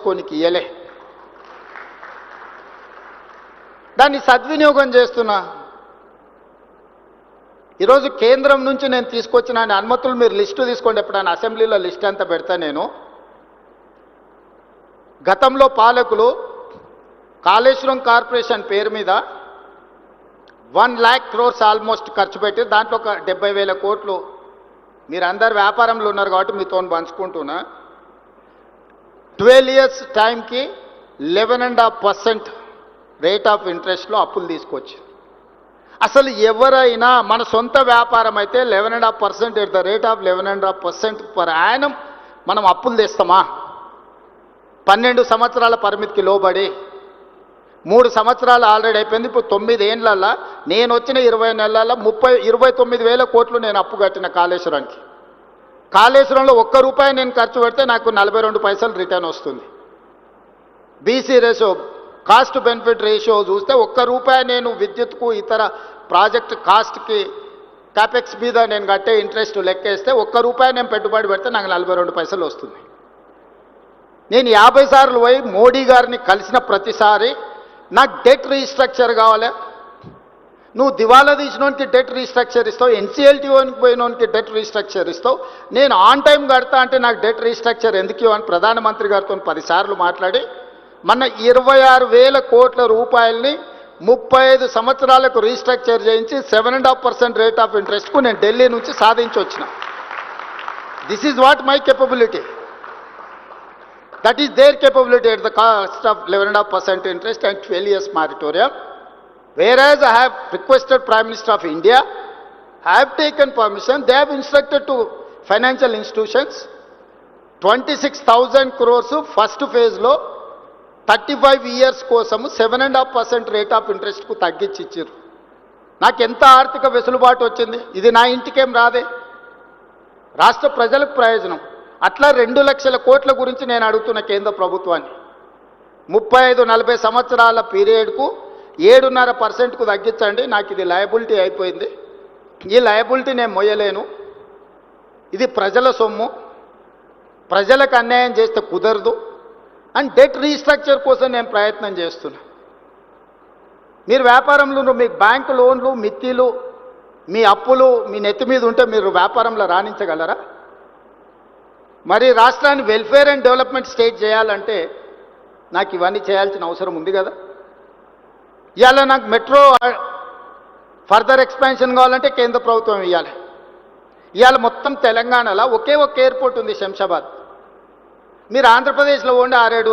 చేసుకోనికి ఇయ్యలే, దాన్ని సద్వినియోగం చేస్తున్నా. ఈరోజు కేంద్రం నుంచి నేను తీసుకొచ్చిన అనుమతులు మీరు లిస్టు తీసుకోండి, ఎప్పుడైనా అసెంబ్లీలో లిస్ట్ అంతా పెడతా నేను. గతంలో పాలకులు కాళేశ్వరం కార్పొరేషన్ పేరు మీద 1 lakh crores ఆల్మోస్ట్ ఖర్చు పెట్టి దాంట్లో ఒక 70,000 కోట్లు మీరు అందరు వ్యాపారంలో ఉన్నారు కాబట్టి మీతో పంచుకుంటున్నా. 12 years టైంకి 11.5% రేట్ ఆఫ్ ఇంట్రెస్ట్లో అప్పులు తీసుకొచ్చి, అసలు ఎవరైనా మన సొంత వ్యాపారం అయితే 11.5% at the rate of 11.5% per annum మనం అప్పులు తెస్తామా? 12 సంవత్సరాల పరిమితికి లోబడి 3 సంవత్సరాలు ఆల్రెడీ అయిపోయింది. ఇప్పుడు 9 ఏళ్ళల్లో నేను వచ్చిన 20 నెలల్లో 29,000 కోట్లు నేను అప్పు కట్టిన కాళేశ్వరానికి. కాళేశ్వరంలో ₹1 నేను ఖర్చు పెడితే నాకు 42 పైసలు రిటర్న్ వస్తుంది. BC ratio, cost benefit ratio చూస్తే ₹1 నేను విద్యుత్కు ఇతర ప్రాజెక్ట్ కాస్ట్కి క్యాపెక్స్ మీద నేను కట్టే ఇంట్రెస్ట్ లెక్కేస్తే ₹1 నేను పెట్టుబడి పెడితే నాకు 42 పైసలు వస్తుంది. నేను 50 సార్లు పోయి మోడీ గారిని కలిసిన ప్రతిసారి నాకు డెట్ రీస్ట్రక్చర్ కావాలి, నువ్వు దివాలా తీసినోనికి డెట్ రీస్ట్రక్చర్ ఇస్తావు, ఎన్సీఎల్టీ పోయినోనికి డెట్ రీస్ట్రక్చర్ ఇస్తావు, నేను ఆన్ టైం కడతా అంటే నాకు డెట్ రీస్ట్రక్చర్ ఎందుకు అని ప్రధానమంత్రి గారితో 10 సార్లు మాట్లాడి మన 26,000 కోట్ల రూపాయలని 35 సంవత్సరాలకు రీస్ట్రక్చర్ చేయించి 7.5% రేట్ ఆఫ్ ఇంట్రెస్ట్కు నేను ఢిల్లీ నుంచి సాధించి వచ్చిన. This is what my capability. That is their capability at the cost of 11.5% interest and 12 years moratorium. Whereas I have requested Prime Minister of India, I have taken permission, they have instructed to financial institutions, 26,000 crores first phase lo 35 years కోసము 7.5% rate of ఇంట్రెస్ట్కు తగ్గించి ఇచ్చారు. నాకు ఎంత ఆర్థిక వెసులుబాటు వచ్చింది, ఇది నా ఇంటికేం రాదే, రాష్ట్ర ప్రజలకు ప్రయోజనం. అట్లా 2 లక్షల కోట్ల గురించి నేను అడుగుతున్న కేంద్ర ప్రభుత్వాన్ని. 35-40 సంవత్సరాల పీరియడ్కు 7.5%కు తగ్గించండి, నాకు ఇది లయబిలిటీ అయిపోయింది, ఈ లయబిలిటీ నేను మొయ్యలేను, ఇది ప్రజల సొమ్ము, ప్రజలకు అన్యాయం చేస్తే కుదరదు అండ్ డెట్ రీస్ట్రక్చర్ కోసం నేను ప్రయత్నం చేస్తున్నా. మీరు వ్యాపారంలో మీకు బ్యాంకు లోన్లు, మిత్తిలు, మీ అప్పులు మీ నెత్తి మీద ఉంటే మీరు వ్యాపారంలో రాణించగలరా? మరి రాష్ట్రాన్ని వెల్ఫేర్ అండ్ డెవలప్మెంట్ స్టేట్ చేయాలంటే నాకు ఇవన్నీ చేయాల్సిన అవసరం ఉంది కదా. ఇవాళ నాకు మెట్రో ఫర్దర్ ఎక్స్పాన్షన్ కావాలంటే కేంద్ర ప్రభుత్వం ఇవ్వాలి. ఇవాళ మొత్తం తెలంగాణలో ఒకే ఒక ఎయిర్పోర్ట్ ఉంది, శంషాబాద్. మీరు ఆంధ్రప్రదేశ్లో ఉండే 6-7